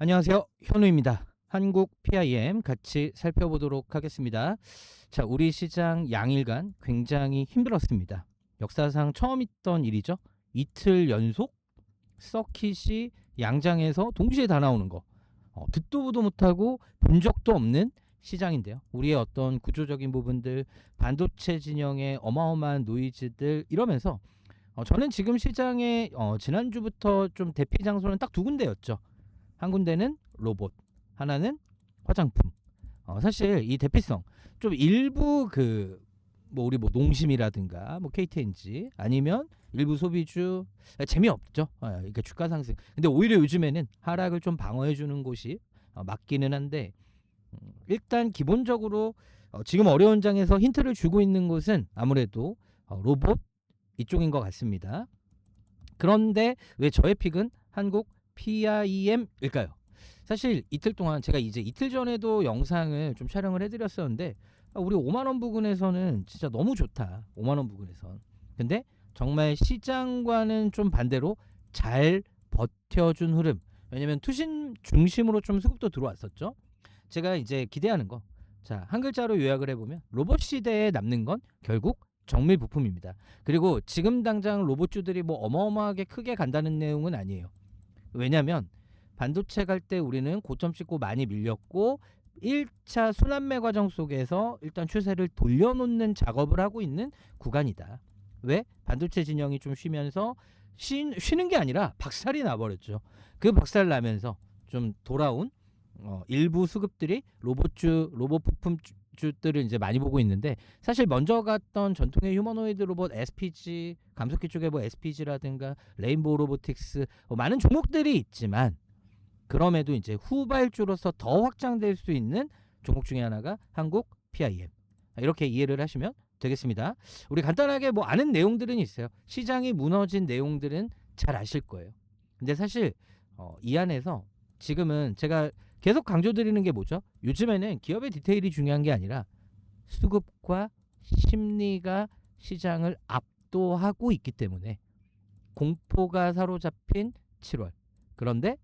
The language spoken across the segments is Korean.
안녕하세요. 현우입니다. 한국 PIM 같이 살펴보도록 하겠습니다. 자, 우리 시장 양일간 굉장히 힘들었습니다. 역사상 처음 있던 일이죠. 이틀 연속 서킷이 양장에서 동시에 다 나오는 거. 듣도 보도 못하고 본 적도 없는 시장인데요. 우리의 어떤 구조적인 부분들, 반도체 진영의 어마어마한 노이즈들 이러면서 저는 지금 시장에 지난주부터 좀 대피 장소는 딱 두 군데였죠. 한 군데는 로봇, 하나는 화장품. 사실 이 대피성 좀 일부 뭐 우리 뭐 농심이라든가 뭐 KTNG 아니면 일부 소비주 재미없죠. 그러니까 주가 상승. 근데 오히려 요즘에는 하락을 좀 방어해 주는 곳이 맞기는 한데 일단 기본적으로 지금 어려운 장에서 힌트를 주고 있는 곳은 아무래도 로봇 이쪽인 것 같습니다. 그런데 왜 저의 픽은 한국 PIM일까요? 사실 이틀 동안 제가 이제 이틀 전에도 영상을 좀 촬영을 해드렸었는데 우리 5만원 부근에서는 진짜 너무 좋다. 5만원 부근에선. 근데 정말 시장과는 좀 반대로 잘 버텨준 흐름. 왜냐면 투신 중심으로 좀 수급도 들어왔었죠. 제가 이제 기대하는 거. 자, 한 글자로 요약을 해보면 로봇 시대에 남는 건 결국 정밀 부품입니다. 그리고 지금 당장 로봇주들이 뭐 어마어마하게 크게 간다는 내용은 아니에요. 왜냐면 반도체 갈 때 우리는 고점 찍고 많이 밀렸고 1차 순환매 과정 속에서 일단 추세를 돌려놓는 작업을 하고 있는 구간이다. 왜? 반도체 진영이 좀 쉬면서 쉬는 게 아니라 박살이 나버렸죠. 그 박살 나면서 좀 돌아온 일부 수급들이 로봇 부품주들을 이제 많이 보고 있는데 사실 먼저 갔던 전통의 휴머노이드 로봇 SPG 감속기 쪽에 뭐 SPG라든가 레인보우 로보틱스 많은 종목들이 있지만 그럼에도 이제 후발주로서 더 확장될 수 있는 종목 중에 하나가 한국 PIM. 이렇게 이해를 하시면 되겠습니다. 우리 간단하게 뭐 아는 내용들은 있어요. 시장이 무너진 내용들은 잘 아실 거예요. 근데 사실 이 안에서 지금은 제가 계속 강조드리는 게 뭐죠? 요즘에는 기업의 디테일이 중요한 게 아니라 수급과 심리가 시장을 압도하고 있기 때문에 공포가 사로잡힌 7월. 그런데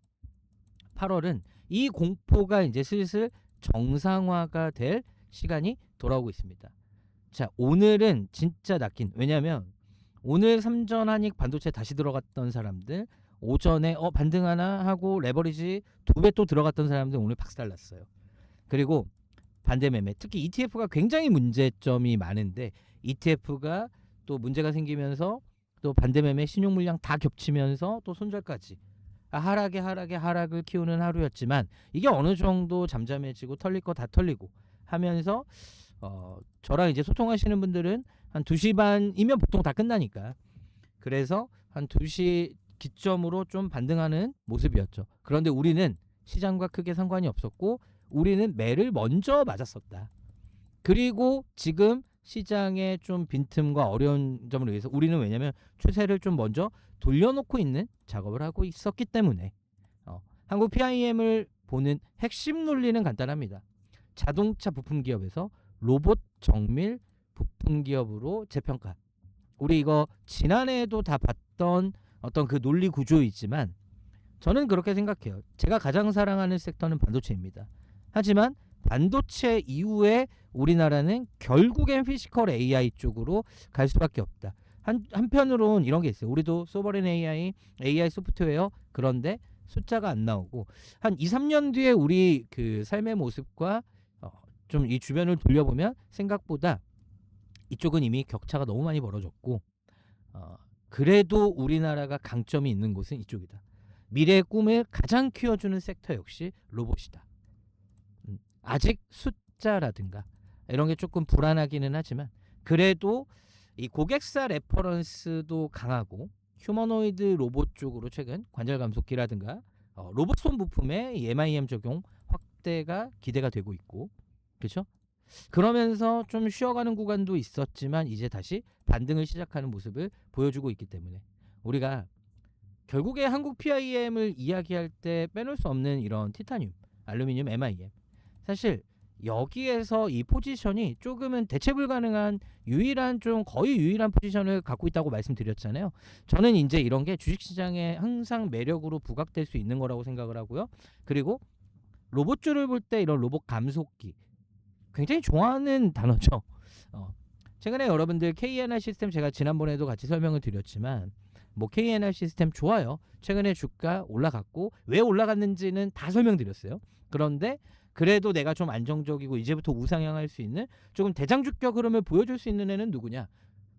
8월은 이 공포가 이제 슬슬 정상화가 될 시간이 돌아오고 있습니다. 자, 오늘은 진짜 낚인. 왜냐면 오늘 삼전 한익 반도체 다시 들어갔던 사람들 오전에 반등하나 하고 레버리지 2배 또 들어갔던 사람들 오늘 박살났어요. 그리고 반대 매매 특히 ETF가 굉장히 문제점이 많은데 ETF가 또 문제가 생기면서 또 반대 매매 신용 물량 다 겹치면서 또 손절까지 하락을 키우는 하루였지만 이게 어느 정도 잠잠해지고 털릴 거 다 털리고 하면서 저랑 이제 소통하시는 분들은 한 2시 반이면 보통 다 끝나니까 그래서 한 2시 기점으로 좀 반등하는 모습이었죠. 그런데 우리는 시장과 크게 상관이 없었고 우리는 매를 먼저 맞았었다. 그리고 지금 시장의 좀 빈틈과 어려운 점을 위해서 우리는 왜냐면 추세를 좀 먼저 돌려놓고 있는 작업을 하고 있었기 때문에 한국 PIM을 보는 핵심 논리는 간단합니다. 자동차 부품 기업에서 로봇 정밀 부품 기업으로 재평가. 우리 이거 지난해에도 다 봤던 어떤 그 논리 구조이지만 저는 그렇게 생각해요. 제가 가장 사랑하는 섹터는 반도체입니다. 하지만 반도체 이후에 우리나라는 결국엔 피지컬 AI 쪽으로 갈 수밖에 없다. 한편으로는 이런 게 있어요. 우리도 소버린 AI 소프트웨어 그런데 숫자가 안 나오고 한 2, 3년 뒤에 우리 그 삶의 모습과 좀 이 주변을 돌려보면 생각보다 이쪽은 이미 격차가 너무 많이 벌어졌고 그래도 우리나라가 강점이 있는 곳은 이쪽이다. 미래의 꿈을 가장 키워주는 섹터 역시 로봇이다. 아직 숫자라든가 이런 게 조금 불안하기는 하지만 그래도 이 고객사 레퍼런스도 강하고 휴머노이드 로봇 쪽으로 최근 관절 감속기라든가 로봇 손 부품의 MIM 적용 확대가 기대가 되고 있고 그렇죠? 그러면서 좀 쉬어가는 구간도 있었지만 이제 다시 반등을 시작하는 모습을 보여주고 있기 때문에 우리가 결국에 한국 PIM을 이야기할 때 빼놓을 수 없는 이런 티타늄, 알루미늄, MIM 사실 여기에서 이 포지션이 조금은 대체 불가능한 유일한 좀 거의 유일한 포지션을 갖고 있다고 말씀드렸잖아요. 저는 이제 이런 게 주식시장에 항상 매력으로 부각될 수 있는 거라고 생각을 하고요. 그리고 로봇주를 볼 때 이런 로봇 감속기 굉장히 좋아하는 단어죠. 최근에 여러분들 KNR 시스템 제가 지난번에도 같이 설명을 드렸지만 뭐 KNR 시스템 좋아요. 최근에 주가 올라갔고 왜 올라갔는지는 다 설명드렸어요. 그런데 그래도 내가 좀 안정적이고 이제부터 우상향할 수 있는 조금 대장주격 흐름을 보여줄 수 있는 애는 누구냐?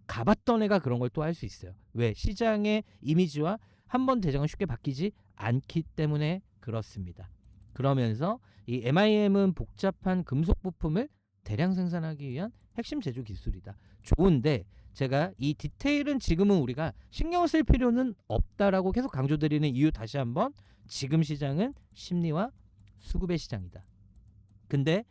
가봤던 애가 그런 걸 또 할 수 있어요. 왜? 시장의 이미지와 한 번 대장은 쉽게 바뀌지 않기 때문에 그렇습니다. 그러면서 이 MIM은 복잡한 금속 부품을 대량 생산하기 위한 핵심 제조 기술이다. 좋은데 제가 이 디테일은 지금은 우리가 신경 쓸 필요는 없다라고 계속 강조드리는 이유 다시 한번 지금 시장은 심리와 수급의 시장이다. 근데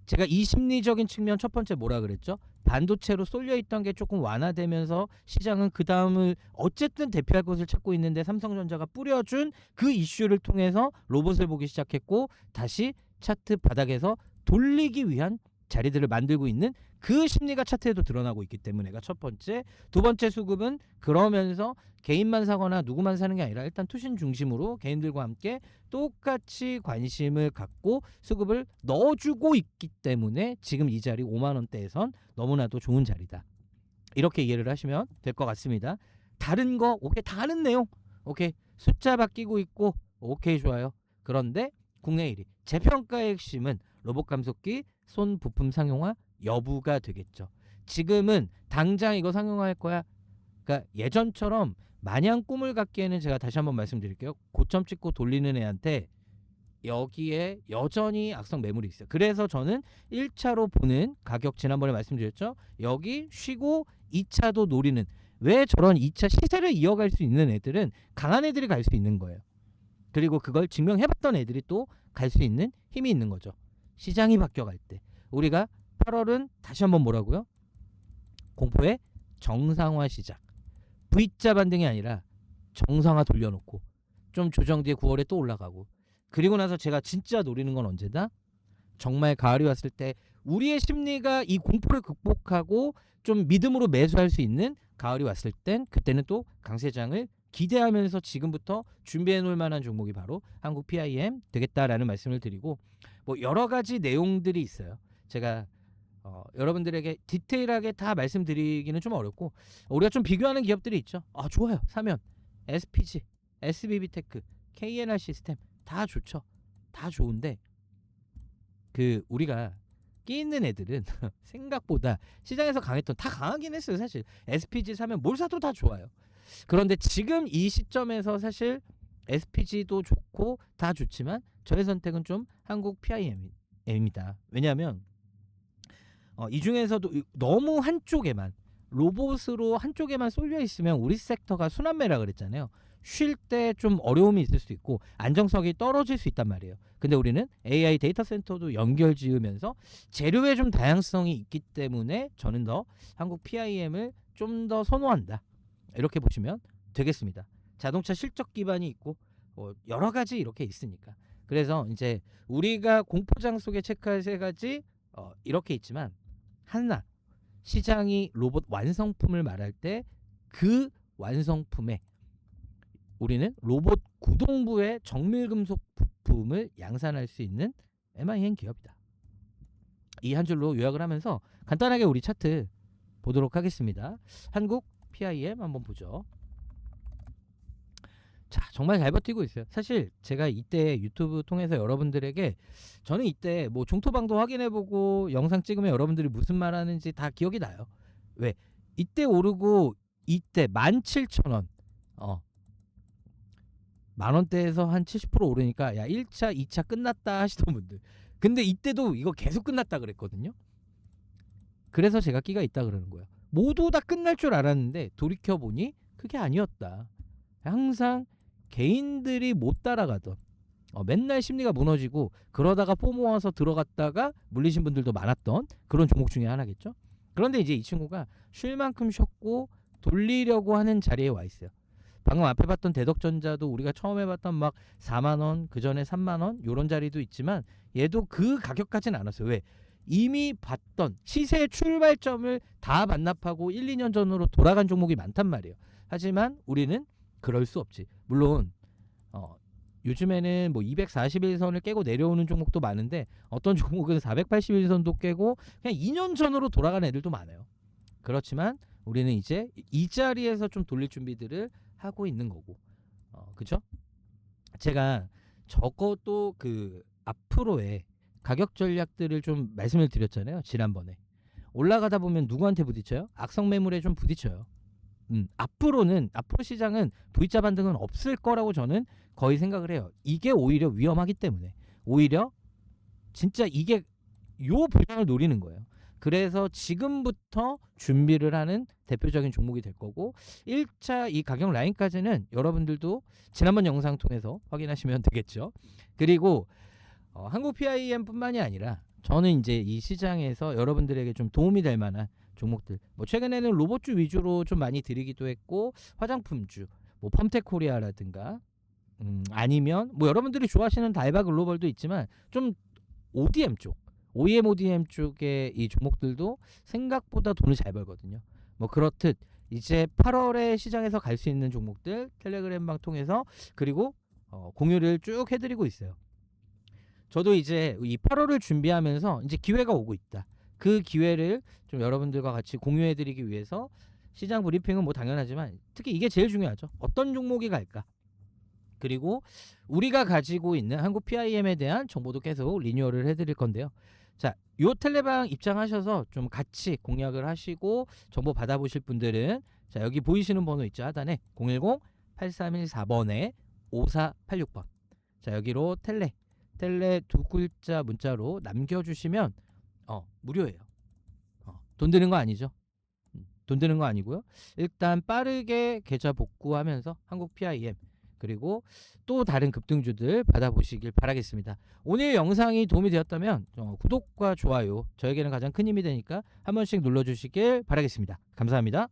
제가 이 심리적인 측면 첫 번째 뭐라 그랬죠? 반도체로 쏠려 있던 게 조금 완화되면서 시장은 그 다음을 어쨌든 대표할 것을 찾고 있는데 삼성전자가 뿌려준 그 이슈를 통해서 로봇을 보기 시작했고 다시 차트 바닥에서 돌리기 위한 자리들을 만들고 있는 그 심리가 차트에도 드러나고 있기 때문에가 첫 번째. 두 번째 수급은 그러면서 개인만 사거나 누구만 사는 게 아니라 일단 투신 중심으로 개인들과 함께 똑같이 관심을 갖고 수급을 넣어주고 있기 때문에 지금 이 자리 5만 원대에선 너무나도 좋은 자리다. 이렇게 이해를 하시면 될 것 같습니다. 다른 거 오케이, 다른 내용 오케이, 숫자 바뀌고 있고 오케이, 좋아요. 그런데 국내 1위 재평가의 핵심은 로봇 감속기 손 부품 상용화 여부가 되겠죠. 지금은 당장 이거 상용화할 거야. 그러니까 예전처럼 마냥 꿈을 갖기에는 제가 다시 한번 말씀드릴게요. 고점 찍고 돌리는 애한테 여기에 여전히 악성 매물이 있어요. 그래서 저는 1차로 보는 가격 지난번에 말씀드렸죠. 여기 쉬고 2차도 노리는, 왜 저런 2차 시세를 이어갈 수 있는 애들은 강한 애들이 갈 수 있는 거예요. 그리고 그걸 증명해봤던 애들이 또 갈 수 있는 힘이 있는 거죠. 시장이 바뀌어갈 때 우리가 8월은 다시 한번 뭐라고요? 공포의 정상화 시작. V자 반등이 아니라 정상화 돌려놓고 좀 조정 뒤에 9월에 또 올라가고, 그리고 나서 제가 진짜 노리는 건 언제다? 정말 가을이 왔을 때 우리의 심리가 이 공포를 극복하고 좀 믿음으로 매수할 수 있는 가을이 왔을 땐 그때는 또 강세장을 기대하면서 지금부터 준비해 놓을 만한 종목이 바로 한국 PIM 되겠다라는 말씀을 드리고, 뭐 여러 가지 내용들이 있어요. 제가 여러분들에게 디테일하게 다 말씀드리기는 좀 어렵고 우리가 좀 비교하는 기업들이 있죠. 아, 좋아요. 사면, SPG, SBB테크, KNR 시스템 다 좋죠. 다 좋은데 그 우리가 끼 있는 애들은 생각보다 시장에서 강했던, 다 강하긴 했어요. 사실 SPG 사면 뭘 사도 다 좋아요. 그런데 지금 이 시점에서 사실 SPG도 좋고 다 좋지만 저의 선택은 좀 한국 PIM입니다. 왜냐하면 이 중에서도 너무 한쪽에만 로봇으로 한쪽에만 쏠려 있으면 우리 섹터가 순환매라 그랬잖아요. 쉴 때 좀 어려움이 있을 수 있고 안정성이 떨어질 수 있단 말이에요. 근데 우리는 AI 데이터 센터도 연결 지으면서 재료의 좀 다양성이 있기 때문에 저는 더 한국 PIM을 좀 더 선호한다. 이렇게 보시면 되겠습니다. 자동차 실적 기반이 있고 여러 가지 이렇게 있으니까. 그래서 이제 우리가 공포장 속에 체크할 세 가지 이렇게 있지만, 하나, 시장이 로봇 완성품을 말할 때 그 완성품에 우리는 로봇 구동부의 정밀금속 부품을 양산할 수 있는 MIM 기업이다. 이 한 줄로 요약을 하면서 간단하게 우리 차트 보도록 하겠습니다. 한국 PIM 한번 보죠. 자, 정말 잘 버티고 있어요. 사실 제가 이때 유튜브 통해서 여러분들에게, 저는 이때 뭐 종토방도 확인해보고 영상 찍으면 여러분들이 무슨 말 하는지 다 기억이 나요. 왜? 이때 오르고 이때 17,000원 만원대에서 한 70% 오르니까 야 1차 2차 끝났다 하시던 분들, 근데 이때도 이거 계속 끝났다 그랬거든요. 그래서 제가 끼가 있다 그러는 거예요. 모두 다 끝날 줄 알았는데 돌이켜보니 그게 아니었다. 항상 개인들이 못 따라가던 맨날 심리가 무너지고 그러다가 포 모아서 들어갔다가 물리신 분들도 많았던 그런 종목 중에 하나겠죠. 그런데 이제 이 친구가 쉴 만큼 쉬었고 돌리려고 하는 자리에 와 있어요. 방금 앞에 봤던 대덕전자도 우리가 처음에 봤던 막 4만 원, 그 전에 3만 원 요런 자리도 있지만 얘도 그 가격까지는 않았어요. 왜? 이미 봤던 시세 출발점을 다 반납하고 1, 2년 전으로 돌아간 종목이 많단 말이에요. 하지만 우리는 그럴 수 없지. 물론 요즘에는 뭐 241선을 깨고 내려오는 종목도 많은데 어떤 종목은 481선도 깨고 그냥 2년 전으로 돌아간 애들도 많아요. 그렇지만 우리는 이제 이 자리에서 좀 돌릴 준비들을 하고 있는 거고, 그죠? 제가 적어도 그 앞으로의 가격 전략들을 좀 말씀을 드렸잖아요. 지난번에 올라가다 보면 누구한테 부딪혀요? 악성 매물에 좀 부딪혀요. 앞으로 시장은 V자 반등은 없을 거라고 저는 거의 생각을 해요. 이게 오히려 위험하기 때문에 오히려 진짜 이게 요 불장을 노리는 거예요. 그래서 지금부터 준비를 하는 대표적인 종목이 될 거고 1차 이 가격 라인까지는 여러분들도 지난번 영상 통해서 확인하시면 되겠죠. 그리고 한국 PIM뿐만이 아니라 저는 이제 이 시장에서 여러분들에게 좀 도움이 될 만한 종목들, 뭐 최근에는 로봇주 위주로 좀 많이 드리기도 했고 화장품주, 뭐 펌텍코리아라든가 아니면 뭐 여러분들이 좋아하시는 달바 글로벌도 있지만 좀 ODM 쪽, OEM ODM 쪽의 이 종목들도 생각보다 돈을 잘 벌거든요. 뭐 그렇듯 이제 8월에 시장에서 갈 수 있는 종목들 텔레그램방 통해서 그리고 공유를 쭉 해드리고 있어요. 저도 이제 이 8월을 준비하면서 이제 기회가 오고 있다. 그 기회를 좀 여러분들과 같이 공유해드리기 위해서 시장 브리핑은 뭐 당연하지만 특히 이게 제일 중요하죠. 어떤 종목이 갈까? 그리고 우리가 가지고 있는 한국 PIM에 대한 정보도 계속 리뉴얼을 해드릴 건데요. 자, 요 텔레방 입장하셔서 좀 같이 공략을 하시고 정보 받아보실 분들은 자 여기 보이시는 번호 있죠 하단에 010-8314번에 5486번 자 여기로 텔레 두 글자 문자로 남겨주시면 무료예요. 돈 드는 거 아니죠? 돈 드는 거 아니고요. 일단 빠르게 계좌 복구하면서 한국 PIM 그리고 또 다른 급등주들 받아보시길 바라겠습니다. 오늘 영상이 도움이 되었다면 구독과 좋아요 저에게는 가장 큰 힘이 되니까 한 번씩 눌러주시길 바라겠습니다. 감사합니다.